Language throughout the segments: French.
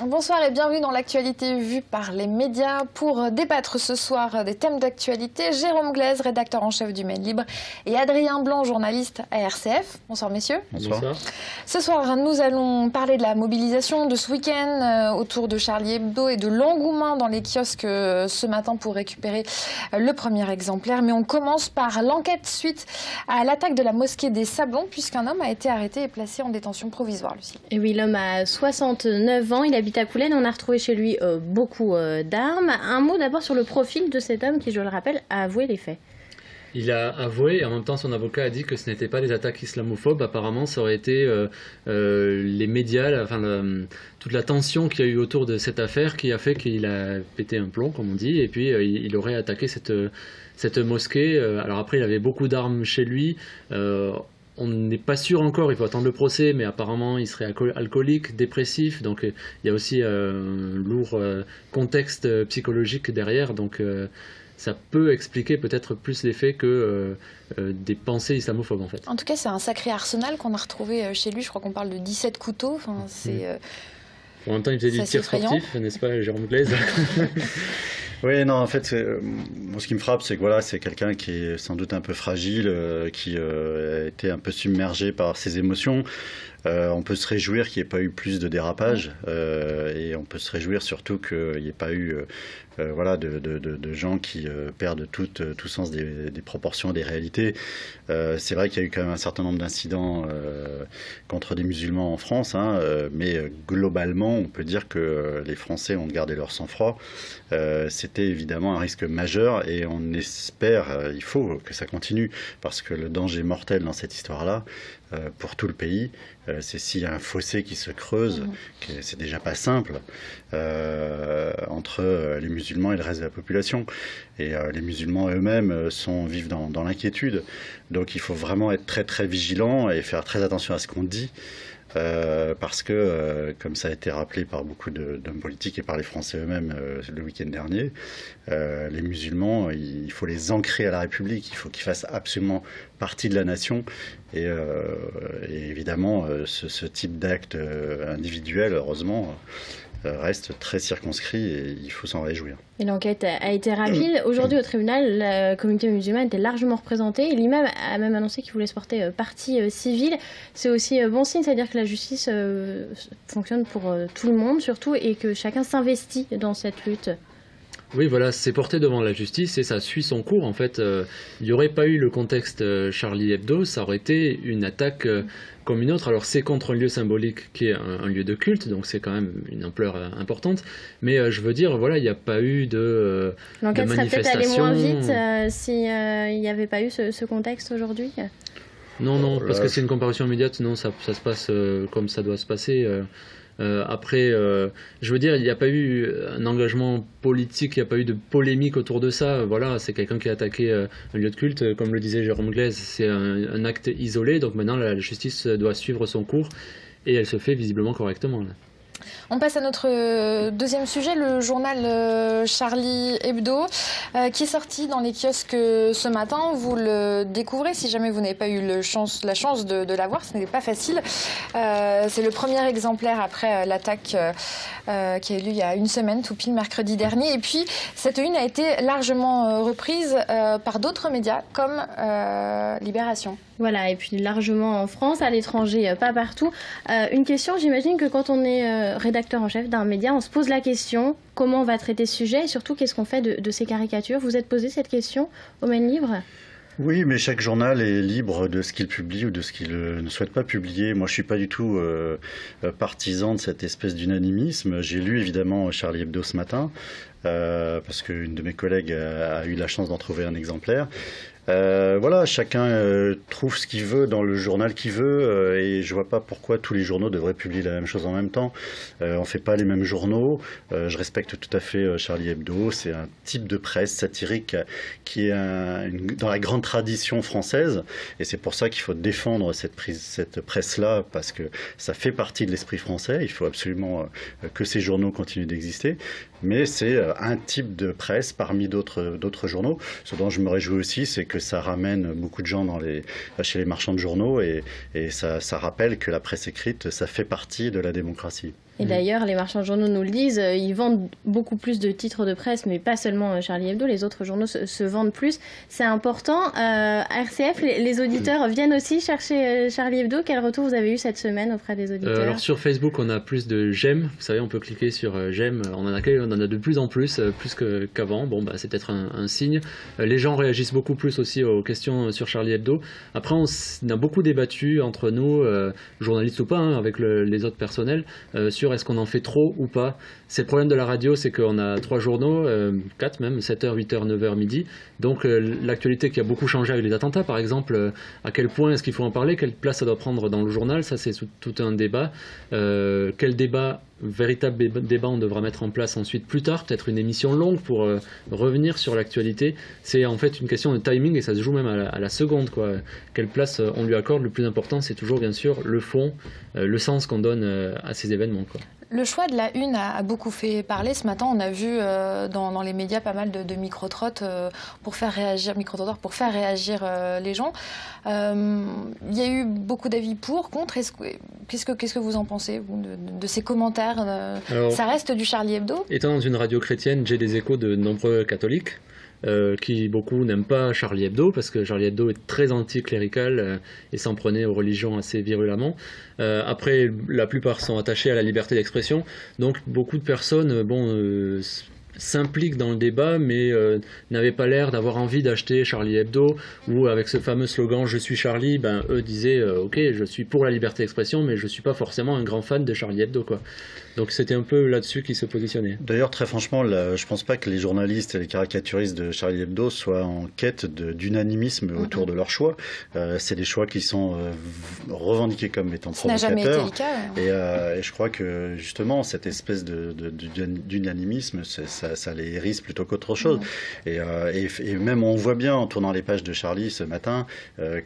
Bonsoir et bienvenue dans l'actualité vue par les médias. Pour débattre ce soir des thèmes d'actualité, Jérôme Glaise, rédacteur en chef du Maine Libre, et Adrien Blanc, journaliste à RCF. Bonsoir messieurs. Bonsoir. Ce soir, nous allons parler de la mobilisation de ce week-end autour de Charlie Hebdo et de l'engouement dans les kiosques ce matin pour récupérer le premier exemplaire. Mais on commence par l'enquête suite à l'attaque de la mosquée des Sablons, puisqu'un homme a été arrêté et placé en détention provisoire, Lucie. Et oui, l'homme a 69 ans, il habite à Coulaine, on a retrouvé chez lui beaucoup d'armes. Un mot d'abord sur le profil de cet homme qui, je le rappelle, a avoué les faits. Il a avoué et en même temps son avocat a dit que ce n'était pas des attaques islamophobes. Apparemment, ça aurait été les médias, toute la tension qu'il y a eu autour de cette affaire qui a fait qu'il a pété un plomb, comme on dit, et puis il aurait attaqué cette mosquée. Alors après, il avait beaucoup d'armes chez lui. On n'est pas sûr encore, il faut attendre le procès, mais apparemment il serait alcoolique, dépressif, donc il y a aussi un lourd contexte psychologique derrière, donc ça peut expliquer peut-être plus les faits que des pensées islamophobes en fait. En tout cas, c'est un sacré arsenal qu'on a retrouvé chez lui, je crois qu'on parle de 17 couteaux, enfin, c'est... En même temps, il faisait du tir sportif, n'est-ce pas, Jérôme Glaise? Oui, non, en fait, moi, ce qui me frappe, c'est que voilà, c'est quelqu'un qui est sans doute un peu fragile, qui a été un peu submergé par ses émotions. On peut se réjouir qu'il n'y ait pas eu plus de dérapage et on peut se réjouir surtout qu'il n'y ait pas eu de gens qui perdent tout sens des proportions, des réalités. C'est vrai qu'il y a eu quand même un certain nombre d'incidents contre des musulmans en France, mais globalement, on peut dire que les Français ont gardé leur sang-froid. C'était évidemment un risque majeur et on espère, il faut que ça continue, parce que le danger mortel dans cette histoire-là, pour tout le pays, c'est s'il y a un fossé qui se creuse, c'est déjà pas simple, entre les musulmans et le reste de la population. Et les musulmans eux-mêmes vivent dans l'inquiétude. Donc il faut vraiment être très très vigilant et faire très attention à ce qu'on dit. Parce que, comme ça a été rappelé par beaucoup d'hommes politiques et par les Français eux-mêmes le week-end dernier, les musulmans, il faut les ancrer à la République, il faut qu'ils fassent absolument partie de la nation. Et évidemment, ce type d'acte individuel, heureusement, reste très circonscrit et il faut s'en réjouir. Et l'enquête a été rapide. Aujourd'hui, au tribunal, la communauté musulmane était largement représentée. L'imam a même annoncé qu'il voulait se porter partie civile. C'est aussi bon signe, c'est-à-dire que la justice fonctionne pour tout le monde, surtout, et que chacun s'investit dans cette lutte. Oui, voilà, c'est porté devant la justice et ça suit son cours. En fait, il n'y aurait pas eu le contexte Charlie Hebdo, ça aurait été une attaque comme une autre. Alors c'est contre un lieu symbolique qui est un lieu de culte, donc c'est quand même une ampleur importante. Mais je veux dire, voilà, il n'y a pas eu de L'enquête serait peut-être allée manifestation. moins vite s'il n'y avait pas eu ce contexte aujourd'hui. Non, parce que c'est une comparution immédiate, non, ça se passe comme ça doit se passer. Après, je veux dire, il n'y a pas eu un engagement politique, il n'y a pas eu de polémique autour de ça. Voilà, c'est quelqu'un qui a attaqué un lieu de culte, comme le disait Jérôme Glaise, c'est un acte isolé. Donc maintenant, la justice doit suivre son cours et elle se fait visiblement correctement, là. On passe à notre deuxième sujet, le journal Charlie Hebdo, qui est sorti dans les kiosques ce matin. Vous le découvrez si jamais vous n'avez pas eu la chance de l'avoir, ce n'est pas facile. C'est le premier exemplaire après l'attaque qui a eu lieu il y a une semaine, tout pile mercredi dernier. Et puis, cette une a été largement reprise par d'autres médias comme Libération. Voilà, et puis largement en France, à l'étranger, pas partout. Une question, j'imagine que quand on est rédacteur en chef d'un média, on se pose la question, comment on va traiter ce sujet et surtout qu'est-ce qu'on fait de ces caricatures? Vous êtes posé cette question au Maine Libre? Oui, mais chaque journal est libre de ce qu'il publie ou de ce qu'il ne souhaite pas publier. Moi, je suis pas du tout partisan de cette espèce d'unanimisme. J'ai lu évidemment Charlie Hebdo ce matin, parce qu'une de mes collègues a eu la chance d'en trouver un exemplaire. Voilà, chacun trouve ce qu'il veut dans le journal qu'il veut et je vois pas pourquoi tous les journaux devraient publier la même chose en même temps. On fait pas les mêmes journaux. Je respecte tout à fait Charlie Hebdo. C'est un type de presse satirique qui est dans la grande tradition française et c'est pour ça qu'il faut défendre cette presse-là parce que ça fait partie de l'esprit français. Il faut absolument que ces journaux continuent d'exister. Mais c'est un type de presse parmi d'autres journaux. Ce dont je me réjouis aussi, c'est que ça ramène beaucoup de gens chez les marchands de journaux et ça rappelle que la presse écrite, ça fait partie de la démocratie. Et d'ailleurs, les marchands de journaux nous le disent, ils vendent beaucoup plus de titres de presse, mais pas seulement Charlie Hebdo, les autres journaux se vendent plus. C'est important. RCF, les auditeurs viennent aussi chercher Charlie Hebdo. Quel retour vous avez eu cette semaine auprès des auditeurs? Alors sur Facebook, on a plus de j'aime. Vous savez, on peut cliquer sur j'aime. On en a de plus en plus qu'avant. Bon, c'est peut-être un signe. Les gens réagissent beaucoup plus aussi aux questions sur Charlie Hebdo. Après, on a beaucoup débattu entre nous, journalistes ou pas, avec les autres personnels, sur est-ce qu'on en fait trop ou pas. C'est le problème de la radio, c'est qu'on a 3 journaux, 4 même, 7h, 8h, 9h, midi. Donc l'actualité qui a beaucoup changé avec les attentats, par exemple, à quel point est-ce qu'il faut en parler, quelle place ça doit prendre dans le journal, ça c'est tout un débat. Quel véritable débat on devra mettre en place ensuite plus tard, peut-être une émission longue pour revenir sur l'actualité. C'est en fait une question de timing et ça se joue même à la seconde, quoi. Quelle place on lui accorde? Le plus important, c'est toujours bien sûr le fond, le sens qu'on donne à ces événements, quoi. Le choix de la une a beaucoup fait parler. Ce matin, on a vu dans les médias pas mal de micro-trottes pour faire réagir les gens. Il y a eu beaucoup d'avis pour, contre. Qu'est-ce que vous en pensez, vous, de ces commentaires? Alors, ça reste du Charlie Hebdo? Étant dans une radio chrétienne, j'ai des échos de nombreux catholiques qui beaucoup n'aiment pas Charlie Hebdo parce que Charlie Hebdo est très anticlérical et s'en prenait aux religions assez virulemment. Après, la plupart sont attachés à la liberté d'expression, donc beaucoup de personnes s'impliquent dans le débat mais n'avaient pas l'air d'avoir envie d'acheter Charlie Hebdo, ou avec ce fameux slogan « Je suis Charlie », eux disaient ok, je suis pour la liberté d'expression mais je suis pas forcément un grand fan de Charlie Hebdo, quoi. Donc c'était un peu là-dessus qu'ils se positionnaient. D'ailleurs, très franchement, je pense pas que les journalistes et les caricaturistes de Charlie Hebdo soient en quête d'unanimisme autour de leurs choix. C'est des choix qui sont revendiqués comme étant provocateurs. Ça n'a jamais été le cas. Et je crois que justement, cette espèce d'unanimisme, ça les hérisse plutôt qu'autre chose. Et même on voit bien en tournant les pages de Charlie ce matin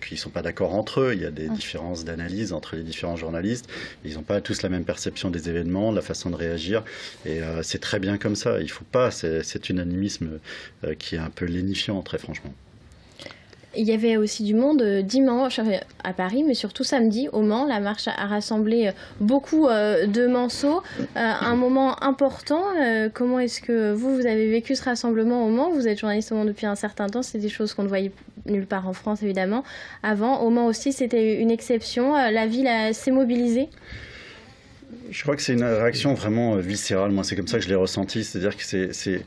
qu'ils sont pas d'accord entre eux. Il y a des différences d'analyse entre les différents journalistes. Ils n'ont pas tous la même perception des événements, la façon de réagir, et c'est très bien comme ça. Il faut pas cet unanimisme qui est un peu lénifiant, très franchement. Il y avait aussi du monde dimanche à Paris, mais surtout samedi au Mans. La marche a rassemblé beaucoup de Manceaux. Un moment important. Comment est-ce que vous avez vécu ce rassemblement au Mans? Vous êtes journaliste au Mans depuis un certain temps. C'est des choses qu'on ne voyait nulle part en France, évidemment. Avant, au Mans aussi, c'était une exception. La ville s'est mobilisée. Je crois que c'est une réaction vraiment viscérale. Moi, c'est comme ça que je l'ai ressenti. C'est-à-dire que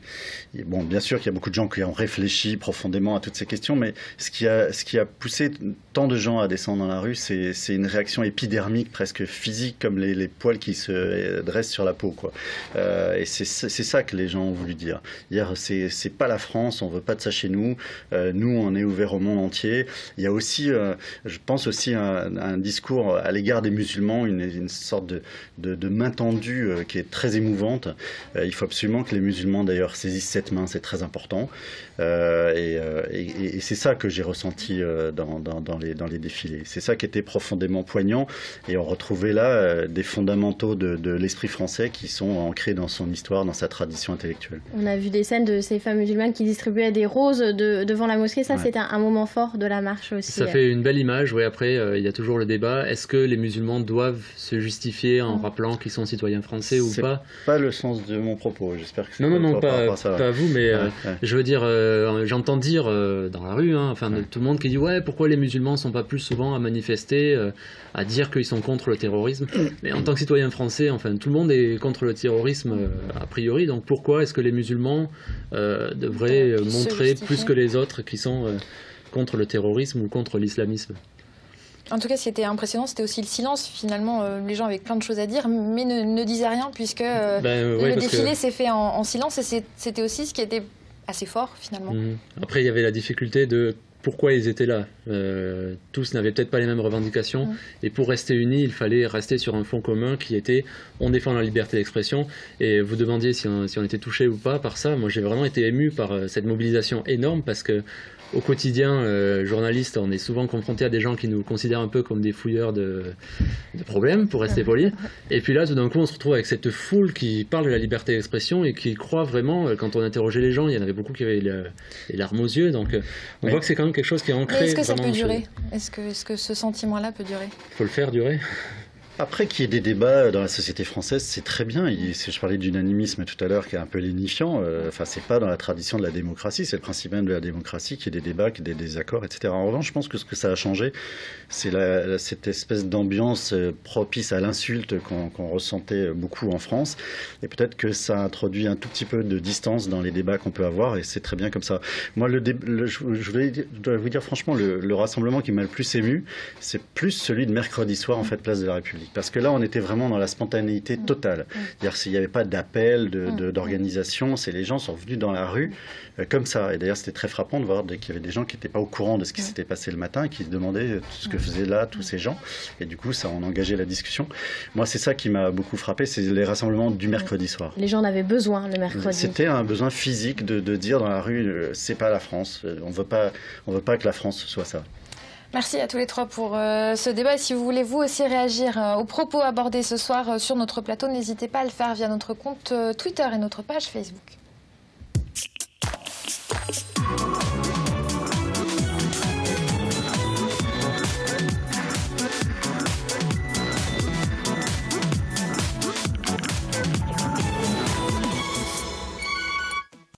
bon, bien sûr qu'il y a beaucoup de gens qui ont réfléchi profondément à toutes ces questions, mais ce qui a poussé tant de gens à descendre dans la rue, c'est une réaction épidermique, presque physique, comme les poils qui se dressent sur la peau, quoi. Et c'est ça que les gens ont voulu dire. C'est pas la France, on veut pas de ça chez nous. Nous, on est ouvert au monde entier. Il y a aussi, je pense aussi, un discours à l'égard des musulmans, une sorte de main tendue qui est très émouvante. Il faut absolument que les musulmans d'ailleurs saisissent cette main, c'est très important. Et c'est ça que j'ai ressenti dans les défilés. C'est ça qui était profondément poignant, et on retrouvait là des fondamentaux de l'esprit français qui sont ancrés dans son histoire, dans sa tradition intellectuelle. On a vu des scènes de ces femmes musulmanes qui distribuaient des roses devant la mosquée. Ça, c'était un moment fort de la marche aussi. Ça fait une belle image. Oui, après, il y a toujours le débat. Est-ce que les musulmans doivent se justifier en rappelant qu'ils sont citoyens français ou pas? C'est pas le sens de mon propos. J'espère que c'est non, pas vous, mais je veux dire, j'entends dire dans la rue, tout le monde qui dit ouais, pourquoi les musulmans sont pas plus souvent à manifester, à dire qu'ils sont contre le terrorisme. Mais en tant que citoyen français, tout le monde est contre le terrorisme a priori. Donc pourquoi est-ce que les musulmans devraient montrer plus que les autres qui sont contre le terrorisme ou contre l'islamisme? En tout cas, ce qui était impressionnant, c'était aussi le silence. Finalement, les gens avaient plein de choses à dire, mais ne disaient rien, puisque le défilé s'est fait en silence, et c'était aussi ce qui était assez fort, finalement. Après, il y avait la difficulté de pourquoi ils étaient là. Tous n'avaient peut-être pas les mêmes revendications, et pour rester unis, il fallait rester sur un fond commun qui était on défend la liberté d'expression. Et vous demandiez si on était touché ou pas par ça. Moi, j'ai vraiment été ému par cette mobilisation énorme, parce que au quotidien, journaliste, on est souvent confronté à des gens qui nous considèrent un peu comme des fouilleurs de problèmes, pour rester poli. Et puis là, tout d'un coup, on se retrouve avec cette foule qui parle de la liberté d'expression et qui croit vraiment, quand on interrogeait les gens, il y en avait beaucoup qui avaient les larmes aux yeux. Donc on voit que c'est quand même quelque chose qui est ancré. Mais est-ce que ça peut durer? Est-ce que ce sentiment-là peut durer? Il faut le faire durer. Après, qu'il y ait des débats dans la société française, c'est très bien. Je parlais d'unanimisme tout à l'heure qui est un peu lénifiant. Enfin, c'est pas dans la tradition de la démocratie. C'est le principe même de la démocratie qu'il y ait des débats, qu'il y ait des désaccords, etc. En revanche, je pense que ce que ça a changé, c'est cette espèce d'ambiance propice à l'insulte qu'on ressentait beaucoup en France. Et peut-être que ça a introduit un tout petit peu de distance dans les débats qu'on peut avoir. Et c'est très bien comme ça. Moi, je dois vous dire franchement, le rassemblement qui m'a le plus ému, c'est plus celui de mercredi soir, en fait, place de la République. Parce que là, on était vraiment dans la spontanéité totale. C'est-à-dire s'il n'y avait pas d'appel, d'organisation, c'est les gens sont venus dans la rue comme ça. Et d'ailleurs, c'était très frappant de voir qu'il y avait des gens qui n'étaient pas au courant de ce qui s'était passé le matin et qui se demandaient ce que faisaient là tous ces gens. Et du coup, ça en engageait la discussion. Moi, c'est ça qui m'a beaucoup frappé, c'est les rassemblements du mercredi soir. Les gens en avaient besoin le mercredi. C'était un besoin physique de dire dans la rue, c'est pas la France. On veut pas que la France soit ça. Merci à tous les trois pour ce débat. Et si vous voulez vous aussi réagir aux propos abordés ce soir sur notre plateau, n'hésitez pas à le faire via notre compte Twitter et notre page Facebook.